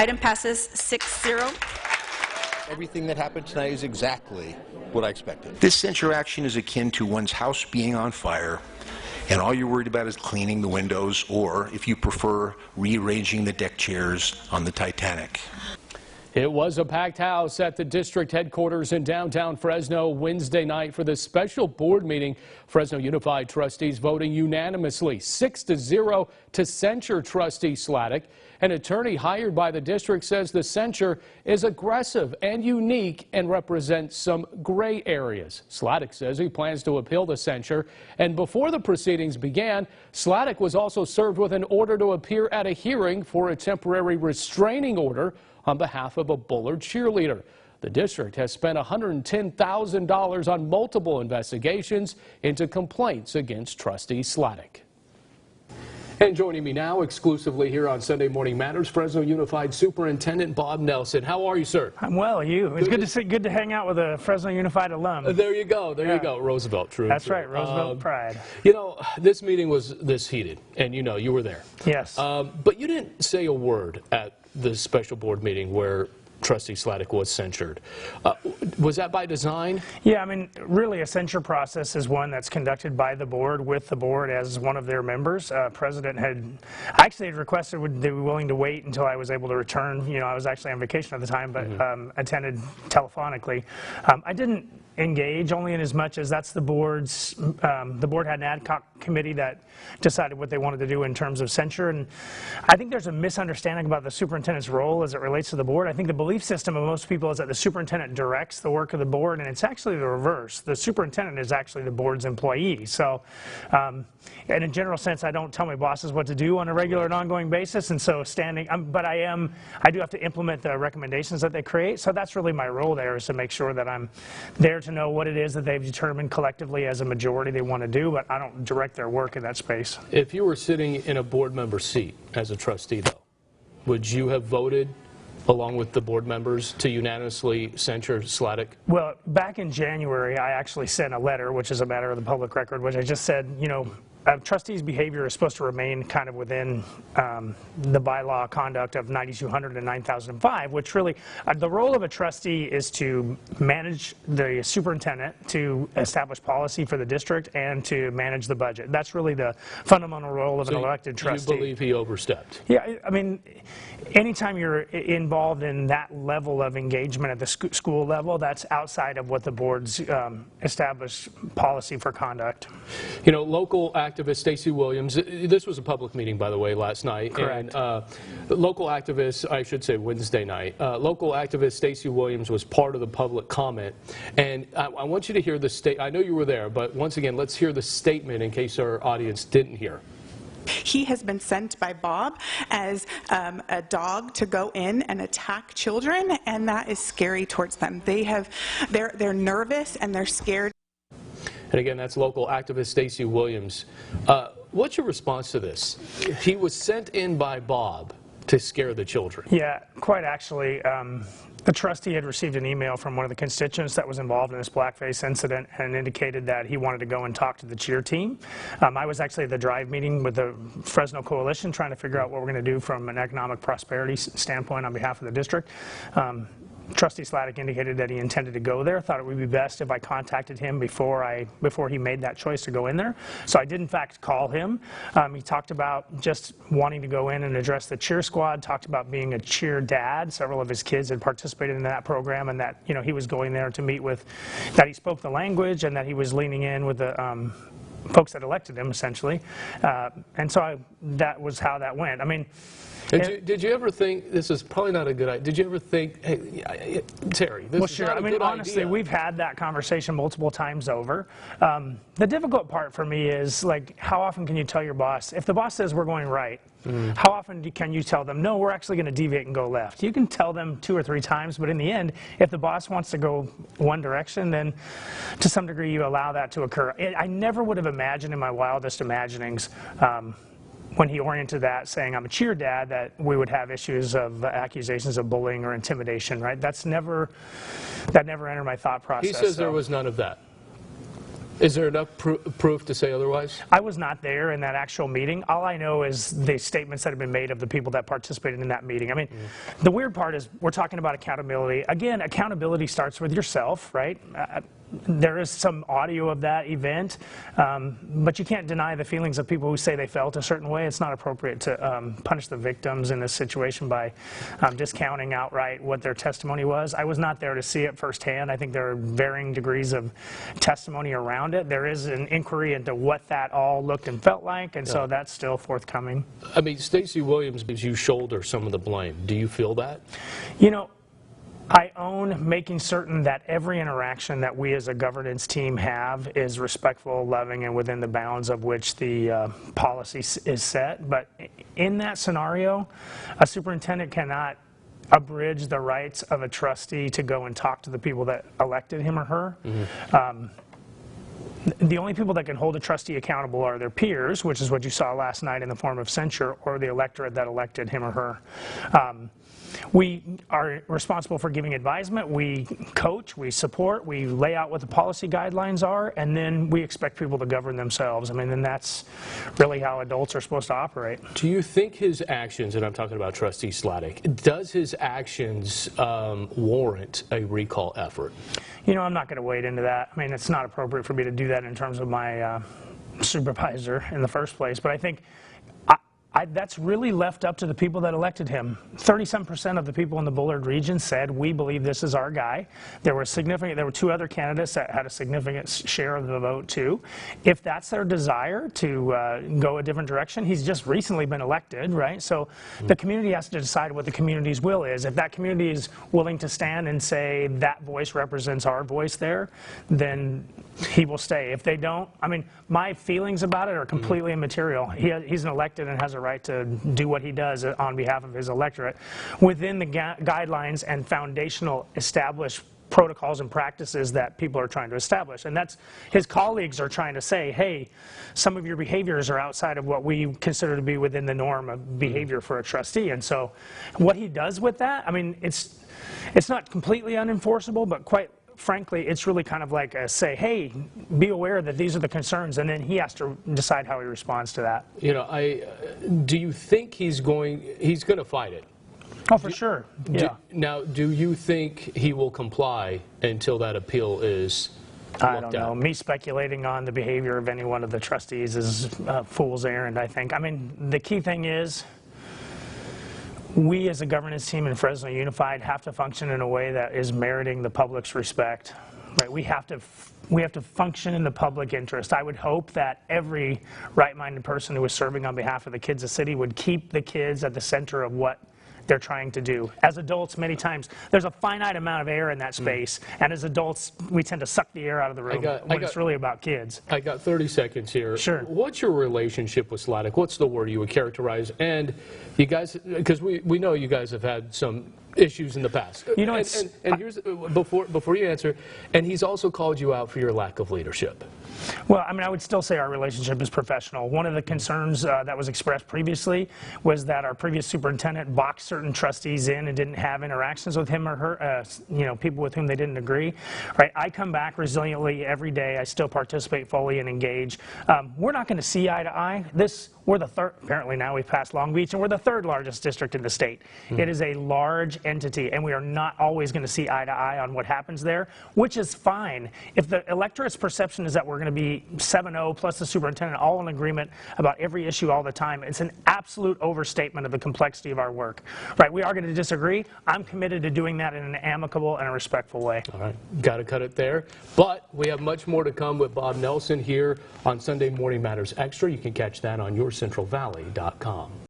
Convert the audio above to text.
Item passes 6-0. Everything that happened tonight is exactly what I expected. This censure action is akin to one's house being on fire, and all you're worried about is cleaning the windows, or, if you prefer, rearranging the deck chairs on the Titanic. It was a packed house at the district headquarters in downtown Fresno Wednesday night for the special board meeting. Fresno Unified trustees voting unanimously 6-0 to censure Trustee Sladek. An attorney hired by the district says the censure is aggressive and unique and represents some gray areas. Sladek says he plans to appeal the censure, and before the proceedings began, Sladek was also served with an order to appear at a hearing for a temporary restraining order on behalf of a Bullard cheerleader. The district has spent $110,000 on multiple investigations into complaints against Trustee Sladek. And joining me now exclusively here on Sunday Morning Matters, Fresno Unified Superintendent Bob Nelson. How are you, sir? I'm well. You? It's good to hang out with a Fresno Unified alum. There you go. There you go. Roosevelt, true. That's right. Roosevelt pride. You know, this meeting was this heated, and you know, you were there. Yes. But you didn't say a word at the special board meeting where Trustee Sladek was censured. Was that by design? Yeah, I mean, really a censure process is one that's conducted by the board with the board as one of their members. President had requested would they be willing to wait until I was able to return. You know, I was actually on vacation at the time, but attended telephonically. I didn't engage, only in as much as that's the board's, the board had an ad hoc committee that decided what they wanted to do in terms of censure, and I think there's a misunderstanding about the superintendent's role as it relates to the board. I think the belief system of most people is that the superintendent directs the work of the board, and it's actually the reverse. The superintendent is actually the board's employee. So in a general sense, I don't tell my bosses what to do on a regular and ongoing basis, and so but I do have to implement the recommendations that they create, so that's really my role there, is to make sure that I'm there to know what it is that they've determined collectively as a majority they want to do, but I don't direct their work in that space. If you were sitting in a board member seat as a trustee, though, would you have voted along with the board members to unanimously censure Sladek? Well, back in January, I actually sent a letter, which is a matter of the public record, which I just said, you know, trustees' behavior is supposed to remain kind of within the bylaw conduct of 9200 and 9005, which really, the role of a trustee is to manage the superintendent, to establish policy for the district, and to manage the budget. That's really the fundamental role of an elected trustee. You believe he overstepped? Yeah, I mean, anytime you're involved in that level of engagement at the school level, that's outside of what the board's established policy for conduct. You know, local activist Stacey Williams, this was a public meeting, by the way, last night. Correct. And local activist, I should say Wednesday night, local activist Stacey Williams was part of the public comment. And I want you to hear the I know you were there, but once again, let's hear the statement in case our audience didn't hear. He has been sent by Bob as a dog to go in and attack children, and that is scary towards them. They're nervous and they're scared. And again, that's local activist Stacey Williams. What's your response to this? He was sent in by Bob to scare the children. Yeah, quite actually. The trustee had received an email from one of the constituents that was involved in this blackface incident and indicated that he wanted to go and talk to the cheer team. I was actually at the drive meeting with the Fresno Coalition trying to figure out what we're going to do from an economic prosperity standpoint on behalf of the district. Trustee Sladek indicated that he intended to go there, thought it would be best if I contacted him before he made that choice to go in there. So I did in fact call him. He talked about just wanting to go in and address the cheer squad, talked about being a cheer dad. Several of his kids had participated in that program, and that, you know, he was going there to meet with, that he spoke the language, and that he was leaning in with the folks that elected him, essentially. And so that was how that went. I mean, did you ever think, this is probably not a good idea, did you ever think, hey, Terry, this is not a good idea? Honestly, we've had that conversation multiple times over. The difficult part for me is, like, how often can you tell your boss, if the boss says we're going right, how often can you tell them, no, we're actually going to deviate and go left? You can tell them 2 or 3 times, but in the end, if the boss wants to go one direction, then to some degree you allow that to occur. I never would have imagined in my wildest imaginings when he oriented that, saying I'm a cheer dad, that we would have issues of accusations of bullying or intimidation, right? That never entered my thought process. He says there was none of that. Is there enough proof to say otherwise? I was not there in that actual meeting. All I know is the statements that have been made of the people that participated in that meeting. I mean, the weird part is we're talking about accountability. Again, accountability starts with yourself, right? There is some audio of that event, but you can't deny the feelings of people who say they felt a certain way. It's not appropriate to punish the victims in this situation by discounting outright what their testimony was. I was not there to see it firsthand. I think there are varying degrees of testimony around it. There is an inquiry into what that all looked and felt like, and so that's still forthcoming. I mean, Stacey Williams gives you shoulder some of the blame. Do you feel that? You know, I own making certain that every interaction that we as a governance team have is respectful, loving, and within the bounds of which the policy is set. But in that scenario, a superintendent cannot abridge the rights of a trustee to go and talk to the people that elected him or her. The only people that can hold a trustee accountable are their peers, which is what you saw last night in the form of censure, or the electorate that elected him or her. We are responsible for giving advisement, we coach, we support, we lay out what the policy guidelines are, and then we expect people to govern themselves. I mean, and that's really how adults are supposed to operate. Do you think his actions, and I'm talking about Trustee Sladek, does his actions warrant a recall effort? You know, I'm not going to wade into that. I mean, it's not appropriate for me to do that in terms of my supervisor in the first place, but I think that's really left up to the people that elected him. 37% of the people in the Bullard region said, we believe this is our guy. There were two other candidates that had a significant share of the vote too. If that's their desire to go a different direction, he's just recently been elected, right? So the community has to decide what the community's will is. If that community is willing to stand and say that voice represents our voice there, then he will stay. If they don't, I mean, my feelings about it are completely immaterial. He's an elected and has a right to do what he does on behalf of his electorate within the guidelines and foundational established protocols and practices that people are trying to establish. And that's, his colleagues are trying to say, hey, some of your behaviors are outside of what we consider to be within the norm of behavior for a trustee. And so what he does with that, I mean, it's not completely unenforceable, but quite frankly, it's really kind of like a say, hey, be aware that these are the concerns, and then he has to decide how he responds to that. You know, do you think he's going to fight it? Oh, for sure. Yeah. Now, do you think he will comply until that appeal is looked I don't know. at? Me speculating on the behavior of any one of the trustees is a fool's errand, I think. I mean, the key thing is, we as a governance team in Fresno Unified have to function in a way that is meriting the public's respect. Right? We have to function in the public interest. I would hope that every right-minded person who is serving on behalf of the kids of the city would keep the kids at the center of what they're trying to do. As adults, many times, there's a finite amount of air in that space, and as adults, we tend to suck the air out of the room when it's really about kids. I got 30 seconds here. Sure. What's your relationship with Sladek? What's the word you would characterize? And you guys, because we know you guys have had some issues in the past. You know, and here's, before you answer, and he's also called you out for your lack of leadership. Well, I mean, I would still say our relationship is professional. One of the concerns that was expressed previously was that our previous superintendent boxed certain trustees in and didn't have interactions with him or her, you know, people with whom they didn't agree. Right? I come back resiliently every day. I still participate fully and engage. We're not going to see eye to eye. We're the third, apparently now we've passed Long Beach, and we're the third largest district in the state. It is a large entity, and we are not always going to see eye to eye on what happens there, which is fine. If the electorate's perception is that we're going to be 7-0 plus the superintendent all in agreement about every issue all the time, it's an absolute overstatement of the complexity of our work. Right? We are going to disagree. I'm committed to doing that in an amicable and a respectful way. All right. Got to cut it there. But we have much more to come with Bob Nelson here on Sunday Morning Matters Extra. You can catch that on yourcentralvalley.com.